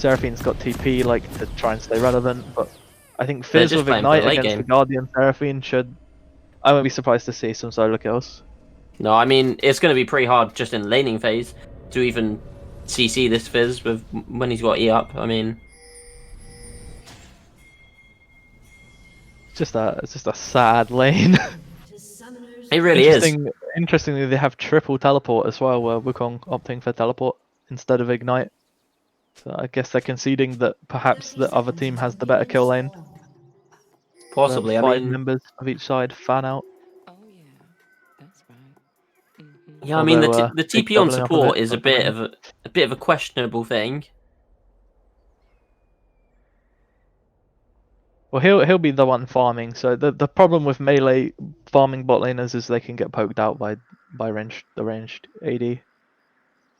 Seraphine's got TP like to try and stay relevant, but I think They're Fizz just with playing for the Ignite late against the game. Guardian Seraphine should... I won't be surprised to see some solo kills. No, I mean, it's going to be pretty hard just in laning phase to even CC this Fizz with when he's got E up. I mean, It's just a sad lane. it really is. Interestingly, they have triple teleport as well, where Wukong opting for teleport instead of Ignite. So I guess they're conceding that perhaps the other team has the better kill lane. Possibly. I 5 mean, members of each side fan out. Oh yeah, that's right. yeah. I mean, Although, the Big TP on doubling up a support bit, is a not coming bit of a questionable thing. Well, he'll be the one farming. So the problem with melee farming bot laners is they can get poked out by the ranged AD.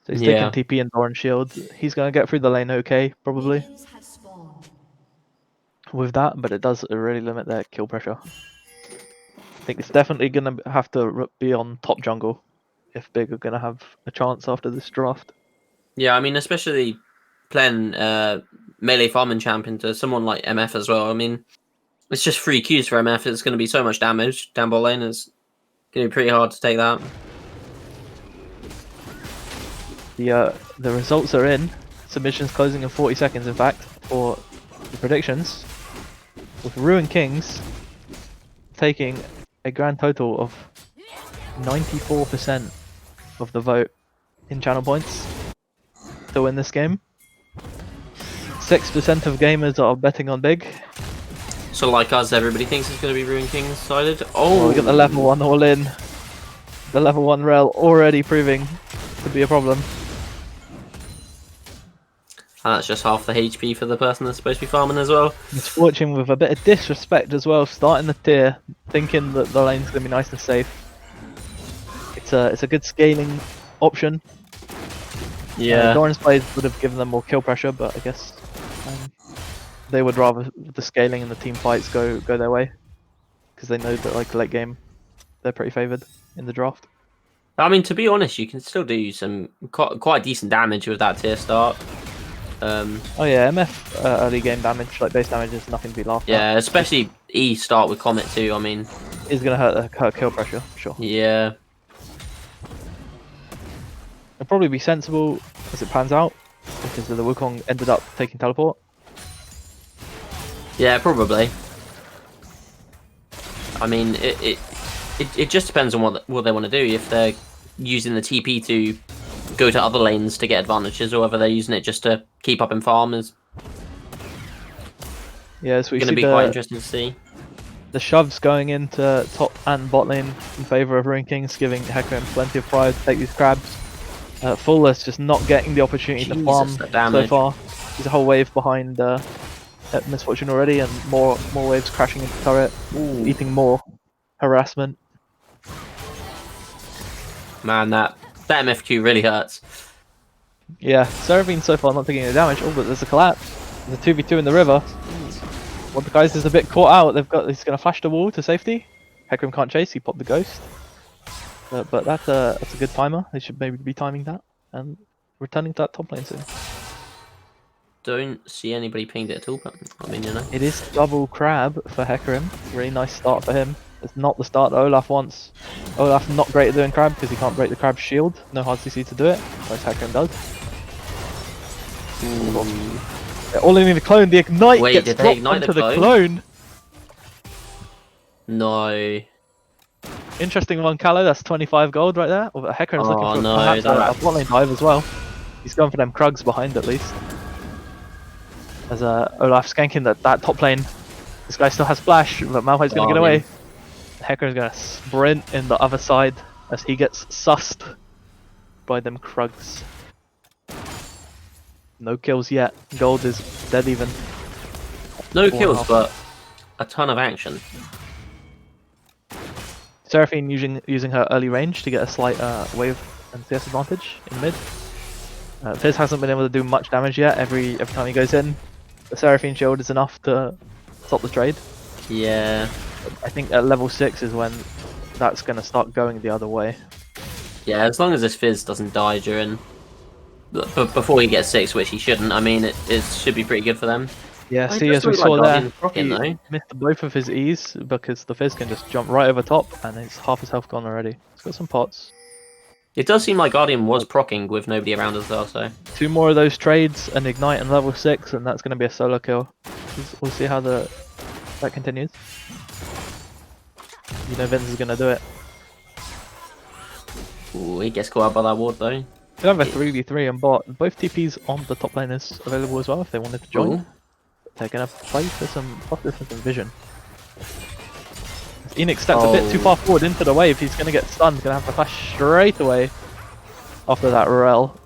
So he's taking Yeah. TP and Doran shield. He's gonna get through the lane okay, probably. With that, but it does really limit their kill pressure. I think it's definitely gonna have to be on top jungle if Big are gonna have a chance after this draft. Yeah, I mean, especially playing melee farming champ into someone like MF as well. I mean, it's just 3 Qs for MF. It's going to be so much damage down bot lane. It's going to be pretty hard to take that. The results are in. Submissions closing in 40 seconds, in fact, for the predictions. With Ruin Kings taking a grand total of 94% of the vote in channel points to win this game. 6% of gamers are betting on Big. So, like us, everybody thinks it's going to be Ruin King's sided. Oh, Oh, we got the level 1 all in. The level 1 rel already proving to be a problem. and that's just half the HP for the person that's supposed to be farming as well. Misfortune with a bit of disrespect as well, starting the tier, thinking that the lane's going to be nice and safe. It's a good scaling option. Yeah. Doran's plays would have given them more kill pressure, but I guess they would rather the scaling and the team fights go their way, because they know that like late game they're pretty favoured in the draft. I mean, to be honest, you can still do some quite decent damage with that tier start. Oh yeah, MF early game damage, like base damage, is nothing to be laughed at. Yeah, especially E start with Comet too. I mean, It's gonna hurt kill pressure, for sure. yeah. It'll probably be sensible as it pans out, because the Wukong ended up taking teleport. Yeah, probably. I mean, it just depends on what they want to do. If they're using the TP to go to other lanes to get advantages, or whether they're using it just to keep up in farm, is Yeah, so we going to see be quite interesting to see. the shoves going into top and bot lane in favour of Ruin Kings, giving Hecarim plenty of pride to take these crabs. Fuller's just not getting the opportunity to farm Jesus, that so damage. far. There's a whole wave behind Misfortune already, and more waves crashing into turret, eating more harassment. Man, that MFQ really hurts. Yeah, Seraphine so far not taking any damage. Oh, but there's a collapse. There's a 2v2 in the river. Well, the guys is a bit caught out. He's going to flash the wall to safety. Hecarim can't chase. He popped the ghost. But that's a good timer. They should maybe be timing that and returning to that top lane soon. Don't see anybody pinged it at all, but I mean, you know. It is double crab for Hecarim. Really nice start for him. It's not the start that Olaf wants. Olaf not great at doing crab because he can't break the crab shield. No hard CC to do it, whereas Hecarim does. They're all in the clone. The ignite Wait, gets did they dropped ignite onto the the clone? clone. No. Interesting one, Callow. That's 25 gold right there. Well, Hecarim's looking for no, perhaps that- a bot lane dive as well. He's going for them Krugs behind at least. As Olaf skanking that top lane. This guy still has splash, but Malphite's going to get away. Hecarim's going to sprint in the other side as he gets sussed by them Krugs. No kills yet. Gold is dead even. No 4.5. kills, but a ton of action. Seraphine using her early range to get a slight wave and CS advantage in mid. Fizz hasn't been able to do much damage yet. Every time he goes in, the Seraphine shield is enough to stop the trade. Yeah. I think at level 6 is when that's going to start going the other way. Yeah, as long as this Fizz doesn't die during But before he gets 6, which he shouldn't, I mean, it should be pretty good for them. Yeah, I see, just as we don't like saw there, Guardian proccing, he though. missed both of his E's because the Fizz can just jump right over top, and it's half his health gone already. He's got some pots. It does seem like Guardian was proccing with nobody around as well, so... 2 more of those trades, and Ignite and level 6, and that's going to be a solo kill. We'll see how that continues. You know Vince is going to do it. Ooh, he gets caught out by that ward, though. We have a 3v3 on bot. Both TPs on the top lane is available as well if they wanted to join. Ooh. They're going to play for some distance and vision. Enix steps a bit too far forward into the wave. He's going to get stunned. He's going to have to flash straight away after that rel.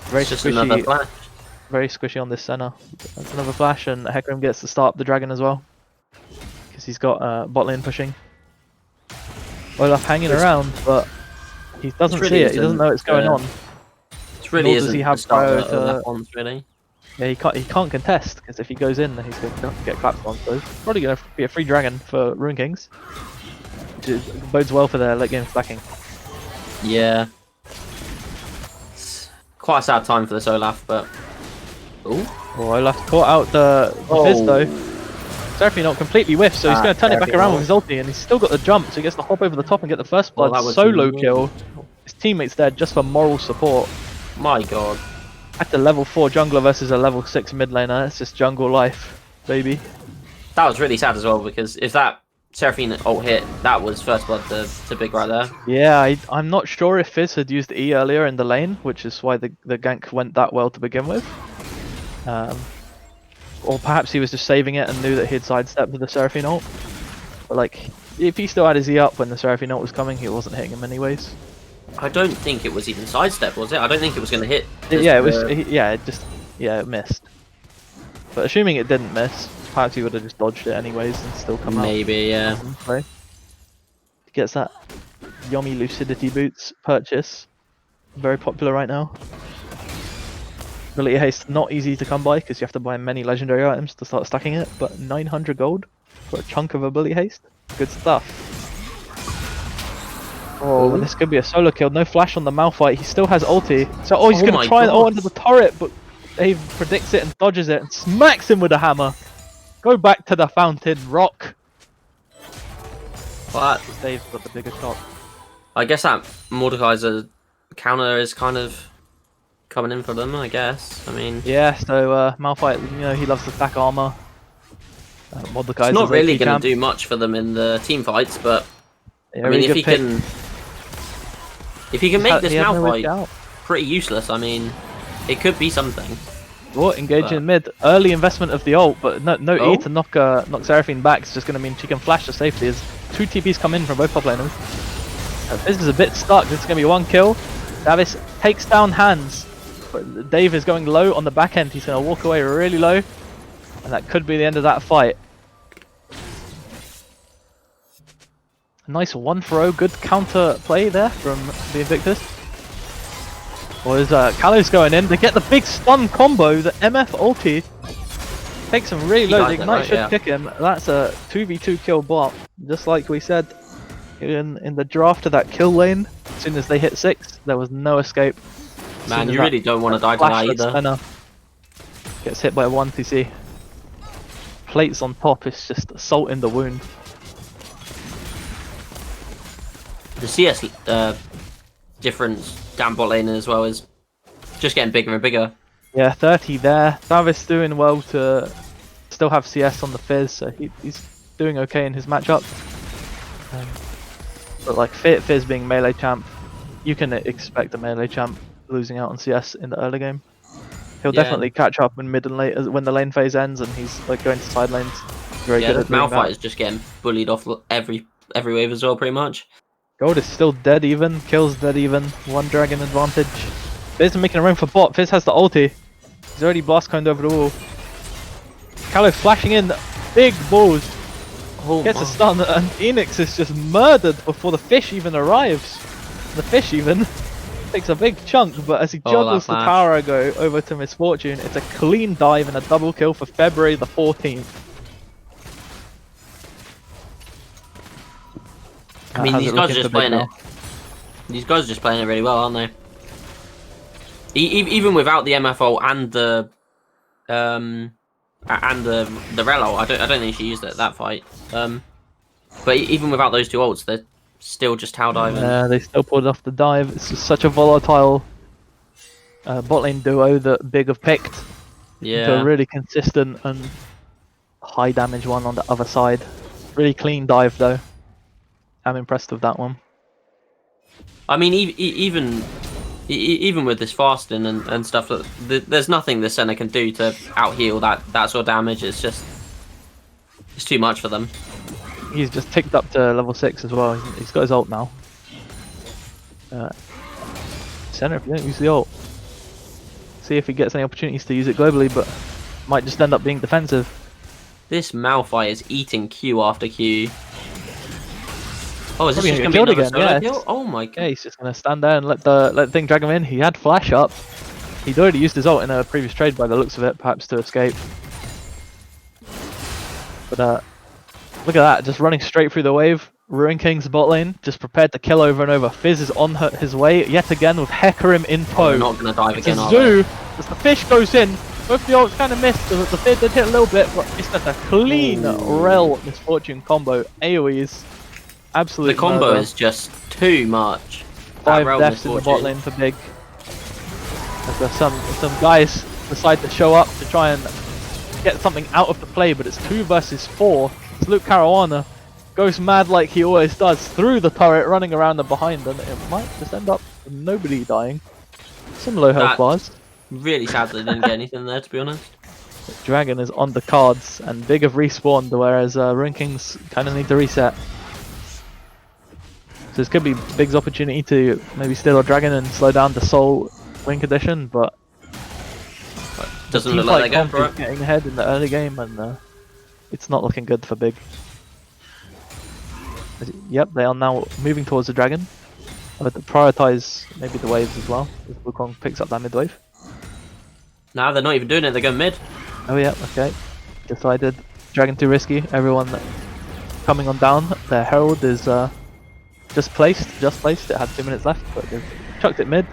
Very It's just another squishy. flash. Very squishy on this center. That's another flash, and Hecarim gets to start up the dragon as well because he's got bot lane pushing. Olaf hanging around, but he doesn't really see it. He doesn't know what's going on. It really Nor does isn't he have the start prior of to- that once, really. Yeah, he can't contest because if he goes in, then he's going to get clapped on. So it's probably going to be a free dragon for Rune Kings, which bodes well for their late game stacking. Yeah. It's quite a sad time for this Olaf, but... Ooh. Oh, Olaf caught out the Fizz though. Seraphine not completely whiffed, so he's going to turn it back around with his ulti, and he's still got the jump, so he gets to hop over the top and get the first blood that was solo really kill. His teammates there just for moral support. My god. At the level 4 jungler versus a level 6 mid laner, it's just jungle life, baby. That was really sad as well, because if that Seraphine ult hit, that was first blood to Big right there. Yeah, I'm not sure if Fizz had used E earlier in the lane, which is why the gank went that well to begin with. Or perhaps he was just saving it and knew that he'd sidestepped with the Seraphine ult. But like, if he still had his E up when the Seraphine ult was coming, he wasn't hitting him anyways. I don't think it was even sidestep, was it? I don't think it was going to hit. Yeah, it was. It missed. But assuming it didn't miss, perhaps he would have just dodged it anyways and still come out. Maybe, yeah. Play. He gets that Yomi Lucidity Boots purchase. Very popular right now. Ability Haste, not easy to come by because you have to buy many legendary items to start stacking it, but 900 gold for a chunk of Ability Haste. Good stuff. Oh, this could be a solo kill. No flash on the Malphite. He still has ulti. So, he's going to try and ult into the turret, but Dave predicts it and dodges it and smacks him with a hammer. Go back to the fountain, rock. But Dave's got the bigger shot. I guess that Mordekaiser counter is kind of coming in for them, I guess. I mean... Yeah, so Malphite, he loves to stack armor. Mordekaiser's it's not really going champ. to do much for them in the team fights, but... Yeah, I mean, really if he good pick. can... If he can make this He had no way Malphite out. pretty useless, I mean, it could be something. What? Engage But- in mid. Early investment of the ult, but no Oh. E to knock Seraphine back. It's just going to mean she can flash to safety as 2 TPs come in from both top laners. This is a bit stuck. This is going to be 1 kill. Davis takes down Hands. But Dave is going low on the back end. He's going to walk away really low. And that could be the end of that fight. Nice 1-for-0. Good counter play there from the Invictus. Or is Kalos going in? They get the big stun combo. The MF ulti takes him really low. The Ignite should kick him. That's a 2v2 kill bot. Just like we said in the draft of that kill lane. As soon as they hit 6, there was no escape. Man, you really don't want to die to that either. Spinner gets hit by 1 TC. Plates on top is just salt in the wound. The CS difference down bot lane as well is just getting bigger and bigger. Yeah, 30 there. Davis doing well to still have CS on the Fizz, so he's doing okay in his matchup. But like Fizz being melee champ, you can expect a melee champ losing out on CS in the early game. He'll definitely catch up in mid and late when the lane phase ends and he's like going to side lanes. Very good at doing Malphite that. is just getting bullied off every wave as well, pretty much. Gold is still dead even, kills dead even, 1 dragon advantage. Fizz is making a run for bot, Fizz has the ulti. He's already blast coned over the wall. Kalos flashing in, big balls. Oh Gets a stun and Enix is just murdered before the fish even arrives. The fish even takes a big chunk, but as he juggles the tower go over to Misfortune, it's a clean dive and a double kill for February the 14th. I mean, these guys are just playing it. These guys are just playing it really well, aren't they? Even without the MFO and the the Relo, I don't think she used it that fight. But even without those two ults, they're still just tower diving. They still pulled off the dive. It's just such a volatile bot lane duo that Big have picked. To a really consistent and high damage one on the other side. Really clean dive though. I'm impressed with that one. I mean, even with this fasting and stuff, there's nothing the center can do to out heal that sort of damage. It's too much for them. He's just ticked up to level 6 as well. He's got his ult now. Center, if you don't use the ult. See if he gets any opportunities to use it globally, but might just end up being defensive. This Malphite is eating Q after Q. Oh, is this Probably just gonna gonna be get another killed again, solo kill? Oh my god. Yeah, he's just gonna stand there and let the thing drag him in. He had flash up. He'd already used his ult in a previous trade by the looks of it, perhaps to escape. But look at that, just running straight through the wave. Ruin King's bot lane, just prepared to kill over and over. Fizz is on his way yet again with Hecarim in tow. They're not gonna dive It's again, a are zoo, they? as the fish goes in. Both the ults kind of missed, the Fizz did hit a little bit, but it's just a clean Rel Misfortune combo. AoEs, absolute The combo murder. is just too much. 5 Rel deaths in the bot Misfortune. lane for Big. As some guys decide to show up to try and get something out of the play, but it's 2 versus 4. It's Luke Caruana goes mad like he always does through the turret, running around and behind, and it might just end up with nobody dying. Some low health bars. Really sad that they didn't get anything there, to be honest. Dragon is on the cards, and Big have respawned, whereas Ruin Kings kind of need to reset. So this could be Big's opportunity to maybe steal a dragon and slow down the Soul win condition, but Doesn't look like they're going for it. getting ahead in the early game, and it's not looking good for Big. Yep, they are now moving towards the dragon. I would prioritize maybe the waves as well, as Wukong picks up that mid wave. Now they're not even doing it, they're going mid. Oh yeah, okay. Decided. Dragon too risky. Everyone coming on down. Their herald is just placed. It had 2 minutes left, but they've chucked it mid.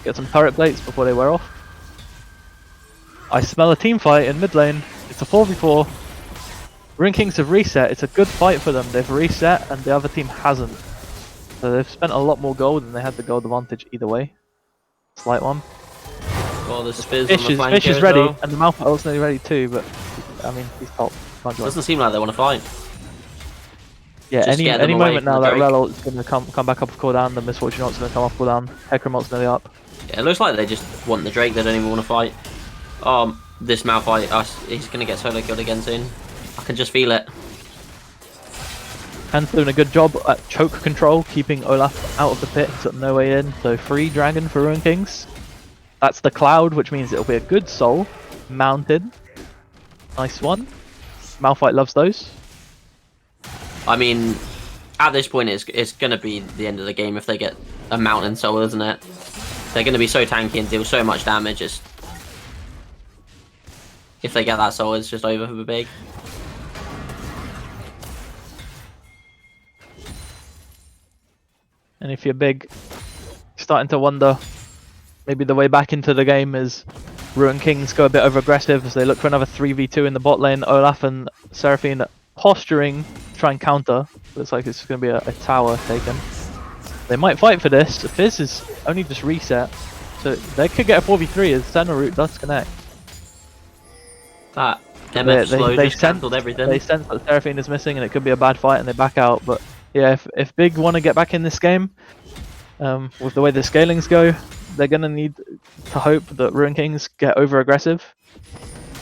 Get some turret plates before they wear off. I smell a team fight in mid lane. It's a 4v4. Ruin Kings have reset. It's a good fight for them. They've reset and the other team hasn't. So they've spent a lot more gold and they had the gold advantage either way. Slight one. Oh, there's Fizz on the flank Fish here is as ready, well. and the Malphite ult's nearly ready too, but I mean, he's top. Can't join. Doesn't seem like they want to fight. Yeah, Just get any them away moment from now the that Drake. Rel ult's going to come back up cooldown, the Misfortune ult's going to come off cooldown, Hecarim ult's nearly up. Yeah, it looks like they just want the Drake, they don't even want to fight. This Malphite, he's going to get solo killed again soon. I can just feel it. Han's doing a good job at choke control, keeping Olaf out of the pit. He's got no way in, so free dragon for Ruin Kings. That's the cloud, which means it'll be a good soul. Mounted. Nice one. Malphite loves those. I mean, at this point, it's going to be the end of the game if they get a mountain soul, isn't it? They're going to be so tanky and deal so much damage. If they get that soul, it's just over for Big. And if you're Big, starting to wonder, maybe the way back into the game is Ruin Kings go a bit over aggressive as they look for another 3v2 in the bot lane. Olaf and Seraphine posturing to try and counter. Looks like it's going to be a tower taken. They might fight for this. Fizz is only just reset, so they could get a 4v3 as Senna route does connect. That MF slow just cancelled everything. They sense that Seraphine is missing and it could be a bad fight and they back out, but yeah, if Big want to get back in this game, with the way the scalings go, they're going to need to hope that Ruin Kings get over aggressive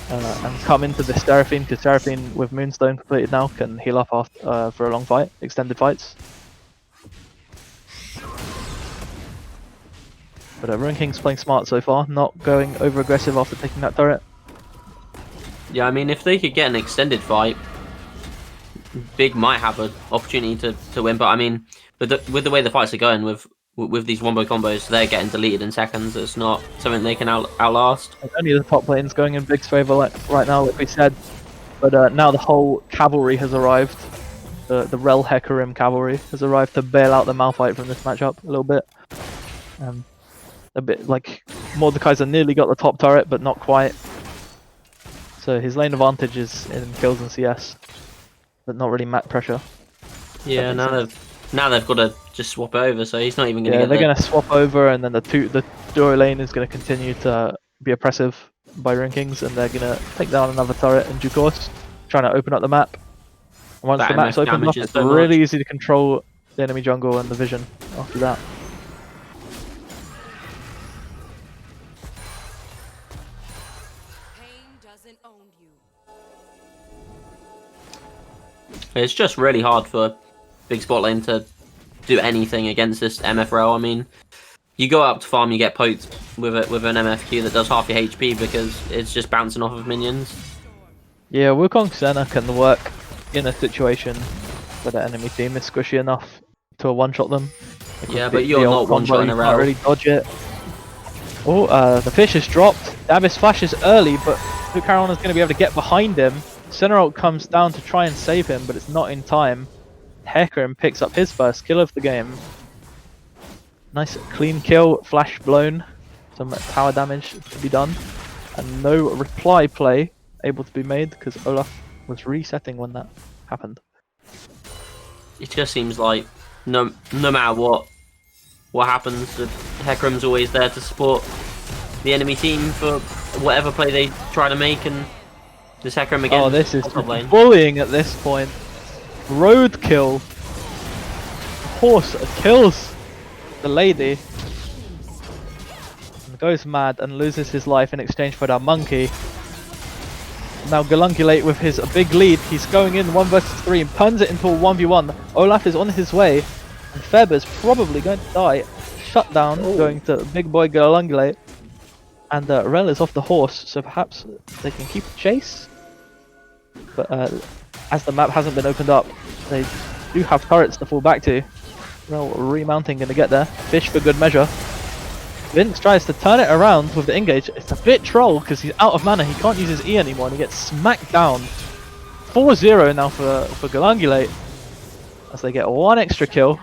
and come into the Seraphine, because Seraphine with Moonstone completed now can heal up after, for a long fight, extended fights. But Ruin King's playing smart so far, not going over aggressive after taking that turret. Yeah, I mean, if they could get an extended fight, Big might have an opportunity to win. But I mean, with the way the fights are going with these wombo combos, they're getting deleted in seconds. It's not something they can outlast. It's only the top lanes going in Big's favour right now, like we said. But now the whole cavalry has arrived. The Rel Hecarim cavalry has arrived to bail out the Malphite from this matchup a little bit. A bit like Mordekaiser nearly got the top turret, but not quite. So his lane advantage is in kills and CS, but not really map pressure. Yeah, now they've got to just swap it over, so he's not even going to Yeah, get they're there. going to swap over, and then the duo lane is going to continue to be oppressive by Rune Kings, and they're going to take down another turret in due course, trying to open up the map. And once That the map's MF opened up, damages it's so really much. easy to control the enemy jungle and the vision after that. Pain doesn't own you. It's just really hard for big spot lane to do anything against this MF rail. I mean, you go up to farm, you get poked with an MFQ that does half your HP because it's just bouncing off of minions. Yeah, Wukong Senna can work in a situation where the enemy team is squishy enough to one-shot them. Yeah, The- but you're the not old combo, one-shotting you a can't rail. really dodge it. Oh, the fish is dropped. Davis flashes early, but Lucaron is going to be able to get behind him. Cinerolt comes down to try and save him, but it's not in time. Hecarim picks up his first kill of the game. Nice clean kill, flash blown. Some tower damage to be done. And no reply play able to be made because Olaf was resetting when that happened. It just seems like no matter what happens, Hecarim's always there to support the enemy team for whatever play they try to make, and this Hecarim again. Oh, this is top lane. bullying at this point. Roadkill. Horse kills the lady. And goes mad and loses his life in exchange for that monkey. Now Galungulate with his big lead, he's going in 1 versus 3 and turns it into a 1v1. Olaf is on his way, and Feb is probably going to die. Shutdown going to big boy Galungulate. And Rel is off the horse, so perhaps they can keep a chase. But as the map hasn't been opened up, they do have turrets to fall back to. Rel remounting, going to get there. Fish for good measure. Vince tries to turn it around with the engage. It's a bit troll because he's out of mana. He can't use his E anymore and he gets smacked down. 4-0 now for Galungulate as they get one extra kill.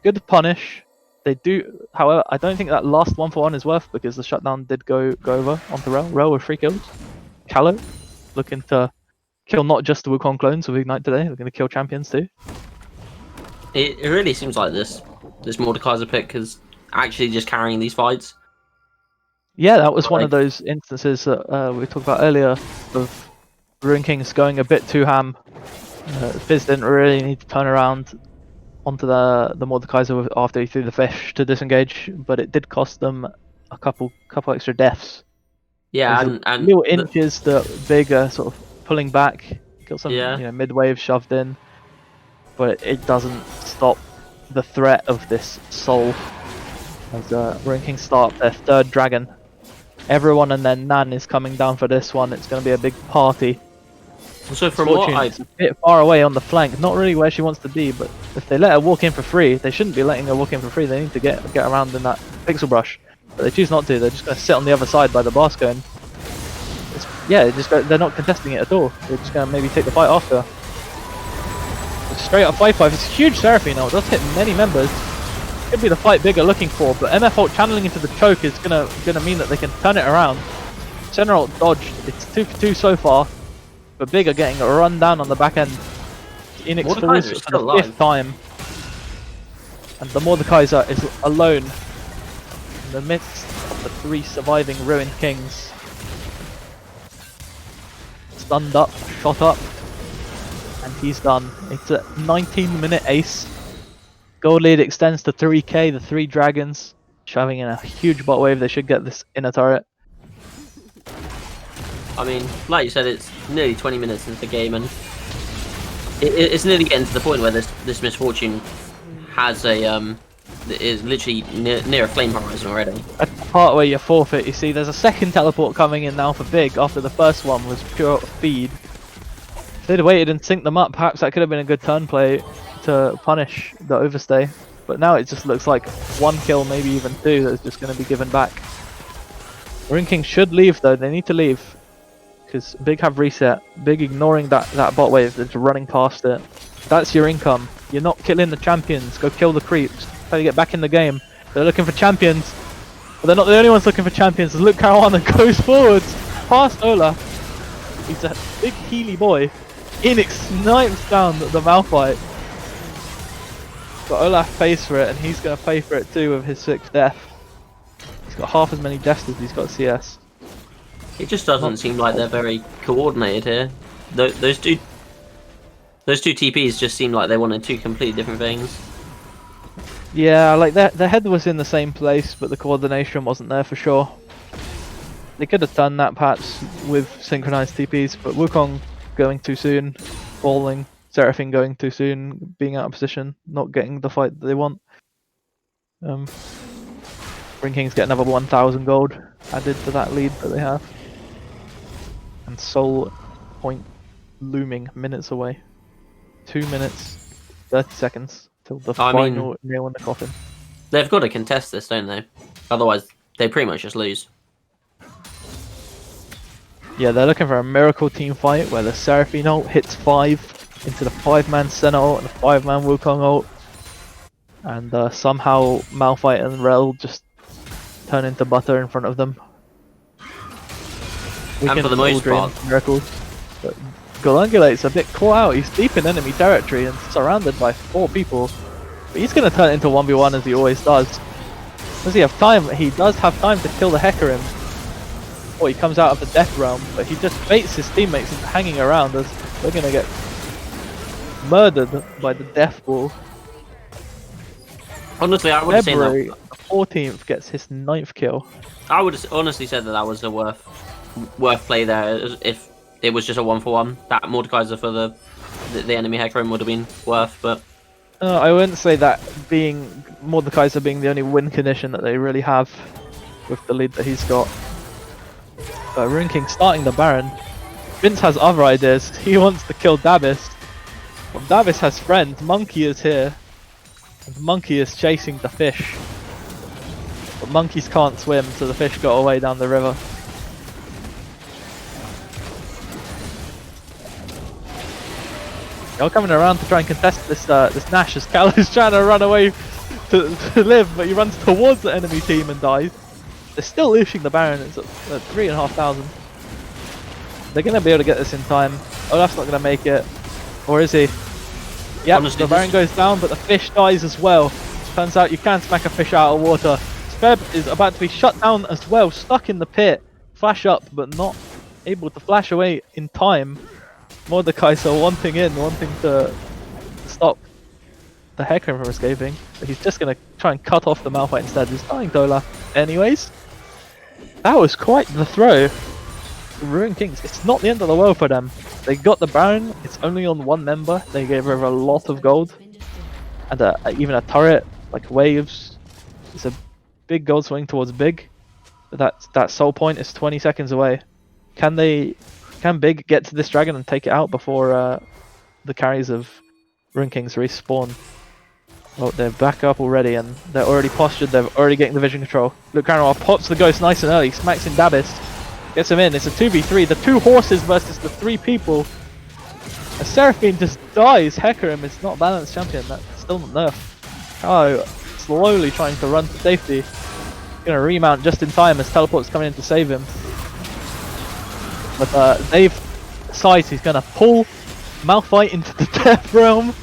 Good punish. They do, however, I don't think that last 1-for-1 is worth because the shutdown did go over onto Rel. Rel with 3 kills. Callow looking to kill not just the Wukong clones with Ignite today. They're going to kill champions too. It really seems like this Mordekaiser pick is actually just carrying these fights. Yeah, that was one of Like- those instances that we talked about earlier of Rune Kings going a bit too ham. Fizz didn't really need to turn around onto the Mordekaiser after he threw the fish to disengage, but it did cost them a couple extra deaths. Yeah, There's and little inches that Big are sort of pulling back, got some Yeah. mid-wave shoved in, but it doesn't stop the threat of this soul. As Rune Kings start their 3rd dragon. Everyone and their nan is coming down for this one. It's going to be a big party. so from what Fortune I is a bit far away on the flank, not really where she wants to be, but if they let her walk in for free, they shouldn't be letting her walk in for free. They need to get around in that pixel brush, but they choose not to. They're just going to sit on the other side by the Basco and they're not contesting it at all. They're just going to maybe take the fight after. It's straight up 5-5. It's a huge Seraphine ult. It does hit many members. Could be the fight Big are looking for, but MF ult channeling into the choke is gonna mean that they can turn it around. General dodged. It's 2-for-2 so far, but Big are getting a run down on the back end. Enix Mordekaiser falls is for still the 5th alive. time, and the Mordekaiser is alone in the midst of the 3 surviving Ruined Kings. Stunned up, shot up, and he's done. It's a 19-minute ace. Gold lead extends to 3k, the 3 dragons, shoving in a huge bot wave. They should get this inner turret. I mean, like you said, it's nearly 20 minutes into the game, and it's nearly getting to the point where this Misfortune has a is literally near a flame horizon already. At the part where you forfeit, you see there's a second teleport coming in now for Big after the first one was pure feed. If they'd waited and synced them up, perhaps that could have been a good turn play to punish the overstay. But now it just looks like 1 kill, maybe even 2, that's just going to be given back. Rune King should leave though, they need to leave. Because Big have reset. Big ignoring that bot wave that's running past it. That's your income. You're not killing the champions, go kill the creeps. Try to get back in the game. They're looking for champions. But they're not the only ones looking for champions. Luke Caruana goes forwards past Olaf. He's a big healy boy. Enix snipes down the Malphite. But Olaf pays for it, and he's going to pay for it too with his 6th death. He's got half as many deaths as he's got CS. It just doesn't seem like they're very coordinated here. Those two TPs just seem like they wanted two completely different things. Yeah, like their head was in the same place, but the coordination wasn't there for sure. They could have done that perhaps with synchronized TPs, but Wukong going too soon, falling, Seraphine going too soon, being out of position, not getting the fight that they want. Ring Kings get another 1,000 gold added to that lead that they have. And Soul Point looming minutes away. 2 minutes, 30 seconds till the final nail in the coffin. They've got to contest this, don't they? Otherwise, they pretty much just lose. Yeah, they're looking for a miracle team fight where the Seraphine ult hits 5 into the 5-man Senna ult and the 5-man Wukong ult. And somehow Malphite and Rel just turn into butter in front of them. And for the most part, miracles. But Golungulate's a bit caught out. He's deep in enemy territory and surrounded by 4 people. But he's going to turn it into 1v1 as he always does. Does he have time? He does have time to kill the Hecarim. Or he comes out of the death realm, but he just baits his teammates into hanging around as they're going to get murdered by the death ball. Honestly, I would have seen February that. 14th gets his 9th kill. I would have honestly said that was a worth play there. If it was just a 1-for-1, that Mordekaiser for the enemy Hecarim would have been worth. But I wouldn't say that being Mordekaiser being the only win condition that they really have with the lead that he's got. But Rune King starting the Baron. Vince has other ideas. He wants to kill Davis. But Davis has friends. Monkey is here. And Monkey is chasing the fish. But monkeys can't swim, so the fish got away down the river. They're coming around to try and contest this Nash as Cal is trying to run away to live, but he runs towards the enemy team and dies. They're still looshing the Baron. It's at 3,500. They're going to be able to get this in time. Olaf's not going to make it. Or is he? Yep, Honestly, the Baron goes down, but the fish dies as well. Turns out you can smack a fish out of water. Speb is about to be shut down as well, stuck in the pit. Flash up, but not able to flash away in time. Mordekaiser wanting to stop the Hecarim from escaping. But he's just going to try and cut off the Malphite instead. He's dying to Olaf. Anyways, that was quite the throw. Ruined Kings, it's not the end of the world for them. They got the Baron, it's only on 1 member. They gave her a lot of gold. And even a turret, like Waves. It's a big gold swing towards Big. But that soul point is 20 seconds away. Can Big get to this dragon and take it out before the carries of Ruined Kings respawn? Well, they're back up already and they're already postured, they're already getting the vision control. Luke Caruana pops the ghost nice and early, smacks in Dabbis. Gets him in, it's a 2v3, the 2 horses versus the 3 people. A Seraphine just dies, Hecarim is not a balanced champion, that's still not nerf. Oh, slowly trying to run to safety. Gonna remount just in time as Teleport's coming in to save him. But Dave decides he's gonna pull Malphite into the death realm.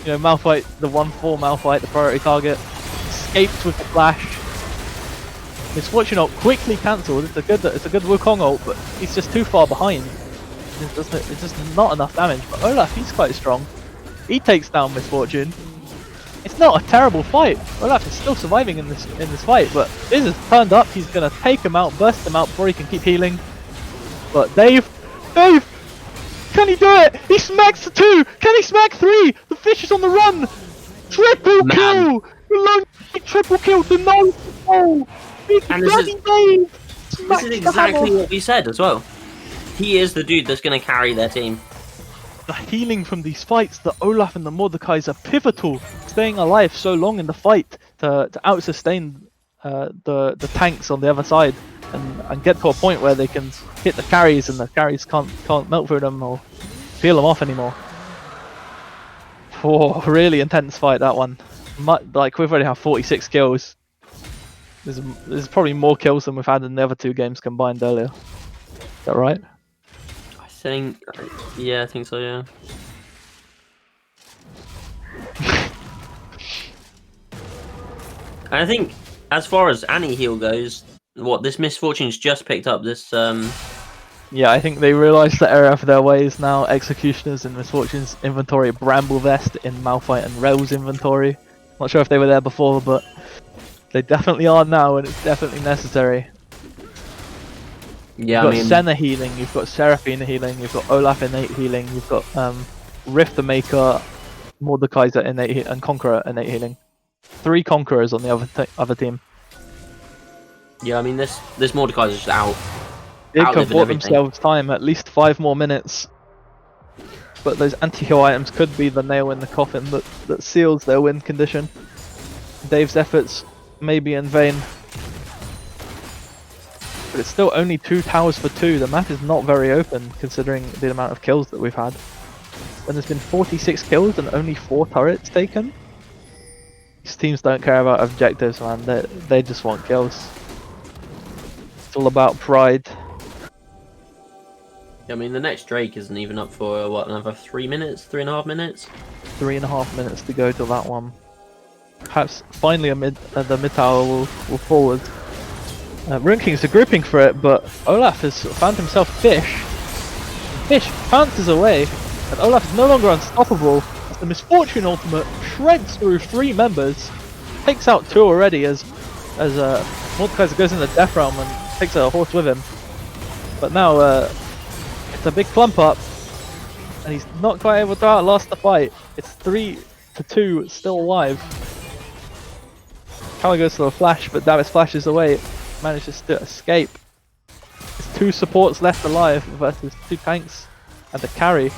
You know, Malphite, the 1-4 Malphite, the priority target. Escapes with the flash. Misfortune ult quickly cancelled. It's a good Wukong ult, but he's just too far behind. It's just not enough damage. But Olaf, he's quite strong. He takes down Misfortune. It's not a terrible fight. Olaf is still surviving in this fight, but Biz has turned up. He's gonna take him out, burst him out before he can keep healing. But Dave, can he do it? He smacks the 2. Can he smack 3? The fish is on the run. Triple kill. Triple kill. The no. And this is exactly what we said as well. He is the dude that's going to carry their team. The healing from these fights, the Olaf and the Mordekaiser are pivotal, staying alive so long in the fight to out-sustain the tanks on the other side and get to a point where they can hit the carries and the carries can't melt through them or peel them off anymore. Oh, really intense fight, that one. Like, we've already have 46 kills. There's probably more kills than we've had in the other 2 games combined earlier. Is that right? I think, yeah, I think so. Yeah. And I think, as far as anti-heal goes, this Misfortune's just picked up this. Yeah, I think they realised the error of their ways now. Executioners in Misfortune's inventory, Bramble Vest in Malphite and Rel's inventory. Not sure if they were there before, but they definitely are now, and it's definitely necessary. Yeah, You've got Senna healing, you've got Seraphine healing, you've got Olaf innate healing, you've got Rift the Maker, Mordekaiser innate and Conqueror innate healing. 3 Conquerors on the other team. Yeah, I mean this Mordekaiser's just out. They could have outliving bought everything. themselves time, at least 5 more minutes. But those anti-heal items could be the nail in the coffin that seals their win condition. Dave's efforts may be in vain. But it's still only 2 towers for 2. The map is not very open considering the amount of kills that we've had. And there's been 46 kills and only 4 turrets taken. These teams don't care about objectives, man. They just want kills. It's all about pride. I mean, the next Drake isn't even up for what, another 3 minutes, 3.5 minutes. 3.5 minutes to go to that one. Perhaps finally the mid tower will forward. Rune Kings are grouping for it, but Olaf has found himself Fish. Fish pounces away, and Olaf is no longer unstoppable. As the Misfortune ultimate shreds through 3 members, takes out 2 already as Mordekaiser goes in the Death Realm and takes a horse with him. But now it's a big clump up, and he's not quite able to outlast the fight. It's 3-2, still alive. Kala goes to the flash, but Davis flashes away, manages to escape. There's 2 supports left alive versus 2 tanks and the carry.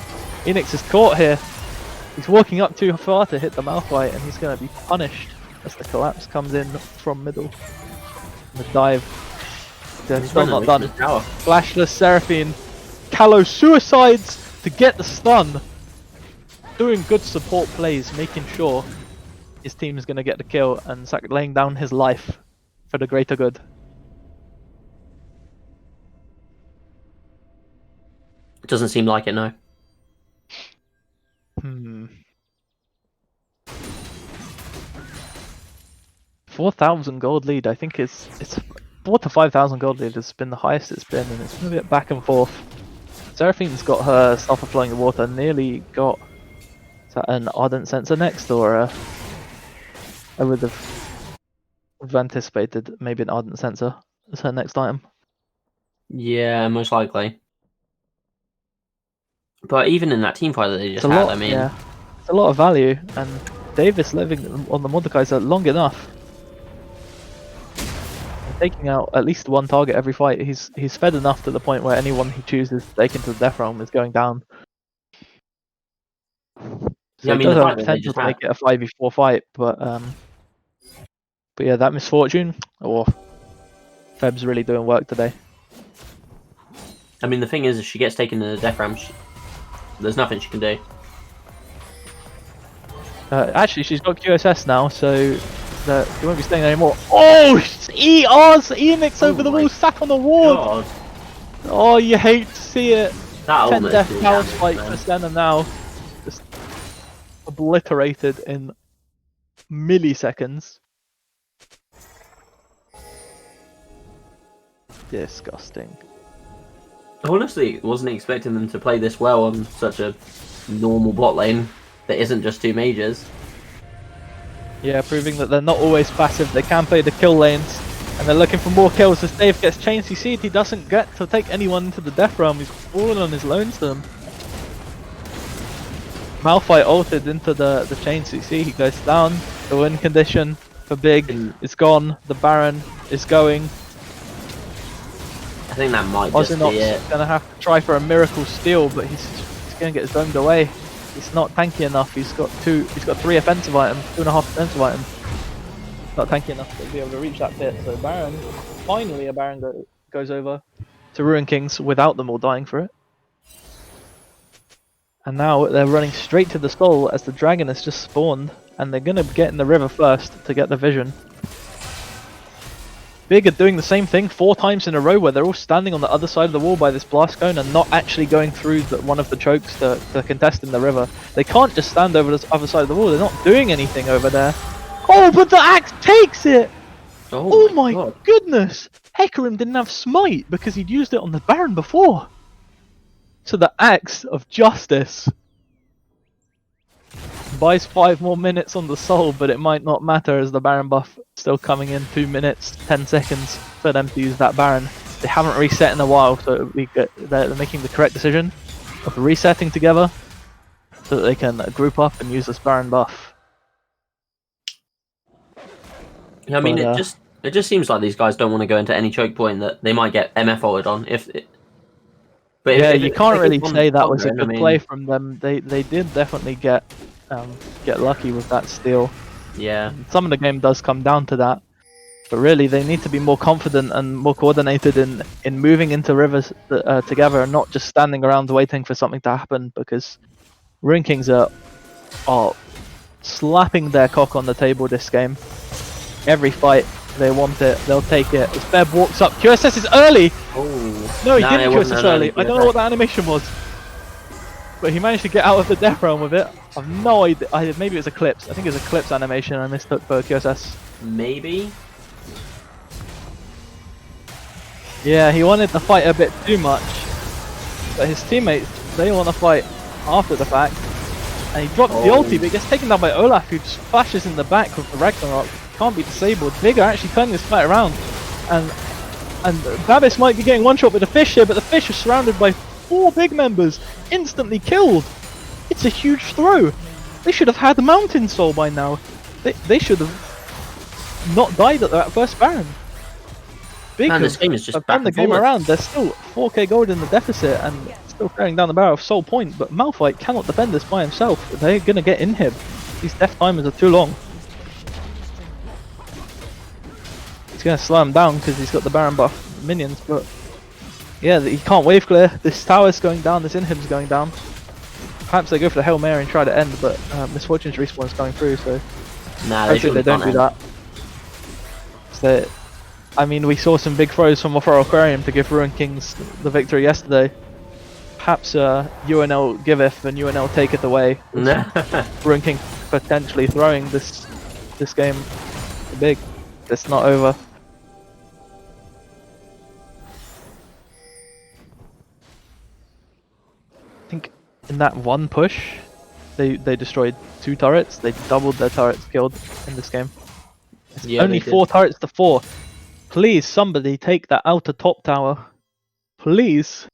Enix is caught here. He's walking up too far to hit the Malphite, and he's going to be punished as the collapse comes in from middle. The dive. He's still not done. Flashless Seraphine. Callow suicides to get the stun. Doing good support plays, making sure his team is going to get the kill, and laying down his life for the greater good. It doesn't seem like it, no. 4,000 gold lead. I think it's 4 to 5,000 gold lead has been the highest it's been, and it's been a bit back and forth. Seraphine's got her Sulphur Flowing Water, nearly got an Ardent Sensor next, or I would have anticipated maybe an Ardent Sensor as her next item. Yeah, most likely. But even in that team fight that they just had, I mean... Yeah, it's a lot of value, and Davis living on the Mordekaiser long enough. Taking out at least 1 target every fight. He's fed enough to the point where anyone he chooses to take into the Death Realm is going down. So yeah, I mean, it does the have fight potential to make it a 5v4 fight, but yeah, that Misfortune, Feb's really doing work today. I mean, the thing is, if she gets taken to the Death Realm, there's nothing she can do. Actually, she's got QSS now, so she won't be staying there anymore. Oh, Enix over the wall, sat on the ward. God. Oh, you hate to see it. That 10 death almost power did spike damage, for Senna now. Just obliterated in milliseconds. Disgusting. I honestly wasn't expecting them to play this well on such a normal bot lane that isn't just 2 mages. Yeah, proving that they're not always passive, they can play the kill lanes, and they're looking for more kills as Dave gets chains. You see, he doesn't get to take anyone into the Death Realm, he's fallen on his lonesome. Malphite ulted into the chains, so you see he goes down, the win condition for Big is gone, the Baron is going. I think that might just be it. Gonna have to try for a miracle steal, but he's gonna get zomed away. He's not tanky enough. He's got 3 offensive items, 2.5 defensive items. Not tanky enough to be able to reach that pit. So Baron, finally a Baron goes over to Ruin Kings without them all dying for it. And now they're running straight to the skull as the dragon has just spawned, and they're gonna get in the river first to get the vision. Big are doing the same thing 4 times in a row where they're all standing on the other side of the wall by this blast cone and not actually going through one of the chokes to contest in the river. They can't just stand over the other side of the wall, they're not doing anything over there. Oh, but the axe takes it! Oh my God. goodness! Hecarim didn't have smite because he'd used it on the Baron before. So the axe of justice buys 5 more minutes on the soul, but it might not matter as the Baron buff still coming in 2 minutes 10 seconds for them to use that Baron. They haven't reset in a while, so it'll be good. They're making the correct decision of resetting together so that they can group up and use this Baron buff. Yeah, I mean, it just seems like these guys don't want to go into any choke point that they might get MF ulted on. But you can't really say that was a good play from them. They did definitely get lucky with that steal. Yeah. Some of the game does come down to that, but really they need to be more confident and more coordinated in moving into rivers together and not just standing around waiting for something to happen, because Rune Kings are slapping their cock on the table this game. Every fight they want it, they'll take it. As Beb walks up, QSS is early! Oh. No, he didn't QSS early. I don't know what that animation was. But he managed to get out of the death realm with it. I've no idea. Maybe it was Eclipse. I think it was Eclipse animation I mistook for QSS. Maybe? Yeah, he wanted to fight a bit too much. But his teammates, they want to fight after the fact. And he drops the ulti, but he gets taken down by Olaf, who just flashes in the back with the Ragnarok. Can't be disabled. Vigor actually turning this fight around. And Babis might be getting one shot with the fish here, but the fish is surrounded by 4 big members, instantly killed. It's a huge throw. They should have had the Mountain Soul by now. They should have not died at that first Baron. Big Man, this game is just turned the game around. They're still 4k gold in the deficit and still carrying down the barrel of Soul Point, but Malphite cannot defend this by himself. They're gonna get inhib. These death timers are too long. He's gonna slow him down because he's got the Baron buff minions, but yeah, he can't wave clear. This tower's going down, this inhib's going down. Perhaps they go for the Hail Mary and try to end, but Misfortune's respawn is going through, so nah, hopefully they don't do that. So, I mean, we saw some big throws from off our Aquarium to give Ruin Kings the victory yesterday. Perhaps UNL giveth and UNL taketh away. Ruin King potentially throwing this game big. It's not over. I think in that one push, they destroyed 2 turrets. They doubled their turrets killed in this game. It's only 4 turrets to 4. Please, somebody take that outer top tower. Please.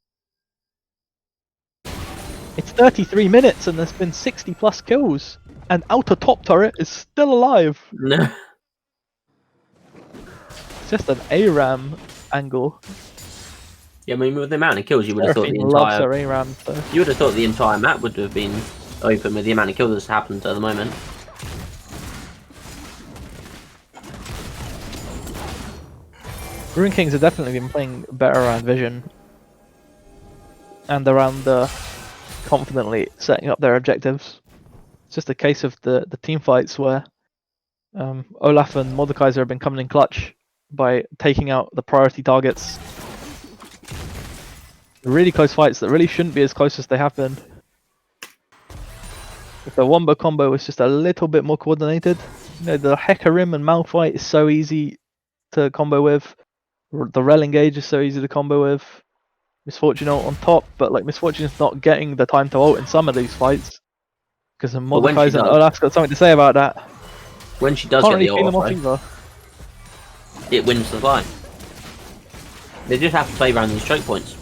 It's 33 minutes and there's been 60 plus kills. And outer top turret is still alive. No. It's just an ARAM angle. Yeah, I mean, with the amount of kills, you would have thought the You would have thought the entire map would have been open with the amount of kills that's happened at the moment. Rune Kings have definitely been playing better around vision and around confidently setting up their objectives. It's just a case of the team fights where Olaf and Mordekaiser have been coming in clutch by taking out the priority targets. Really close fights that really shouldn't be as close as they have been. If the Wombo combo was just a little bit more coordinated, you know, the Hecarim and Malphite is so easy to combo with. The Rel engage is so easy to combo with. Misfortune ult on top, but like Misfortune is not getting the time to ult in some of these fights because Mordekaiser and Olaf's got something to say about that. When she does Can't get really the ult off, it wins the fight. They just have to play around these choke points.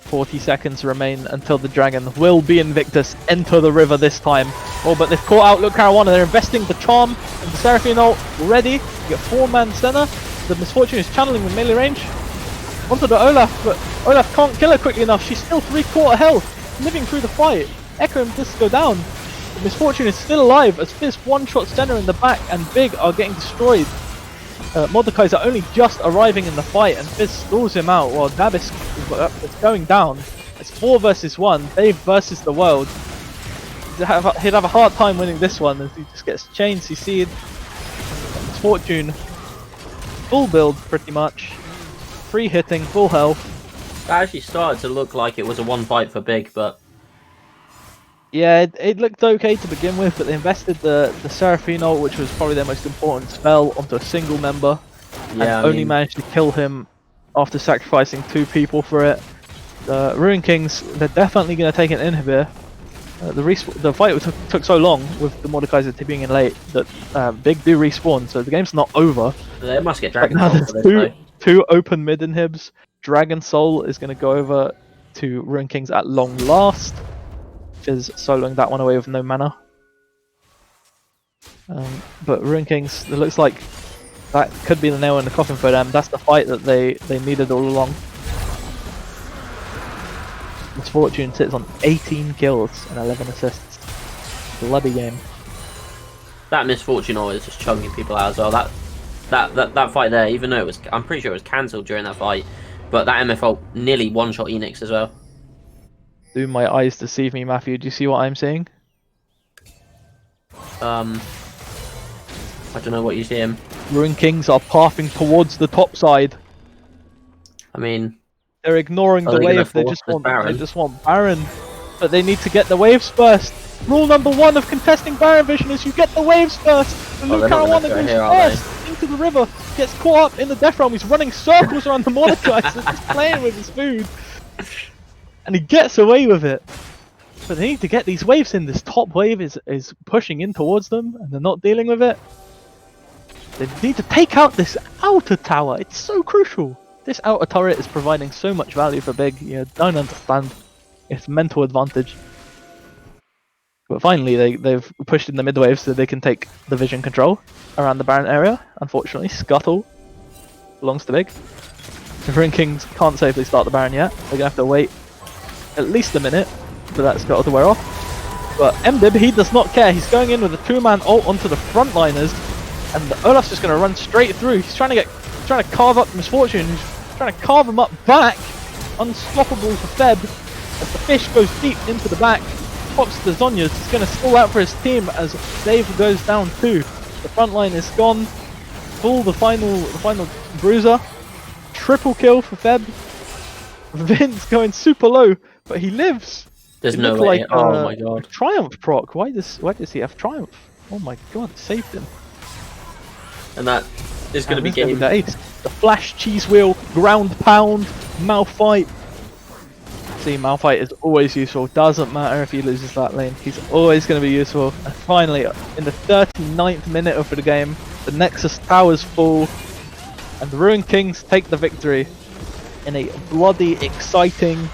.40 seconds remain until the dragon will be Invictus enter the river this time. Oh, but they've caught out Look Caruana. They're investing the charm and the Seraphine ult already. You get 4-man center. The Misfortune is channeling with melee range onto the Olaf, but Olaf can't kill her quickly enough. She's still 3/4 health, living through the fight. Echoing just go down. The Misfortune is still alive as Fizz one-shot center in the back and Big are getting destroyed. Mordekaiser are only just arriving in the fight and Fizz stalls him out while Dabis is going down. It's 4 versus 1, Dave versus the world. he'd have a hard time winning this one as he just gets chained, CC'd. Misfortune, full build pretty much, free hitting, full health. That actually started to look like it was a one fight for Big, but Yeah, it looked okay to begin with, but they invested the Seraphine ult, which was probably their most important spell, onto a single member, and only managed to kill him after sacrificing 2 people for it. The Ruin Kings, they're definitely going to take an inhibir. The fight took so long with the Mordekaiser being in late that Big do respawn, so the game's not over. they must get Dragon Now Soul there's for this, two open mid inhibs. Dragon Soul is going to go over to Ruin Kings at long last. Is soloing that one away with no mana. But Ruin Kings, it looks like that could be the nail in the coffin for them. That's the fight that they needed all along. Misfortune sits on 18 kills and 11 assists. Bloody game. That Misfortune always just chugging people out as well. That fight there, even though I'm pretty sure it was cancelled during that fight, but that MFL nearly one-shot Enix as well. Do my eyes deceive me, Matthew? Do you see what I'm seeing? I don't know what you see him. Ruin Kings are pathing towards the top side. I mean, they're ignoring the wave. They just want Baron, but they need to get the waves first. Rule number 1 of contesting Baron Vision is you get the waves first. And Luke Caruana goes first into the river, gets caught up in the Death Realm. He's running circles around the Mordekaiser, just playing with his food, and he gets away with it. But they need to get these waves in. This top wave is pushing in towards them, and they're not dealing with it. They need to take out this outer tower. It's so crucial. This outer turret is providing so much value for Big. You don't understand. It's mental advantage. But finally, they've pushed in the mid wave so they can take the vision control around the Baron area. Unfortunately, Scuttle belongs to Big. The Ruin Kings can't safely start the Baron yet. They're gonna have to wait at least a minute for that Scuttle to wear off. But MDib, he does not care. He's going in with a 2-man ult onto the frontliners, and Olaf's just gonna run straight through. He's trying to carve up Misfortune. He's trying to carve him up back. Unstoppable for Feb as the fish goes deep into the back. Pops the Zonyas. He's going to stall out for his team as Dave goes down too. The front line is gone. Pull the final bruiser. Triple kill for Feb. Vince going super low, but he lives. There's no way. Like, oh my god. Triumph proc. Why does he have Triumph? Oh my god, it saved him. And that is going to be game. The flash cheese wheel, ground pound, Malphite. See, Malphite is always useful. Doesn't matter if he loses that lane. He's always going to be useful. And finally, in the 39th minute of the game, the Nexus towers fall, and the Ruin Kings take the victory in a bloody, exciting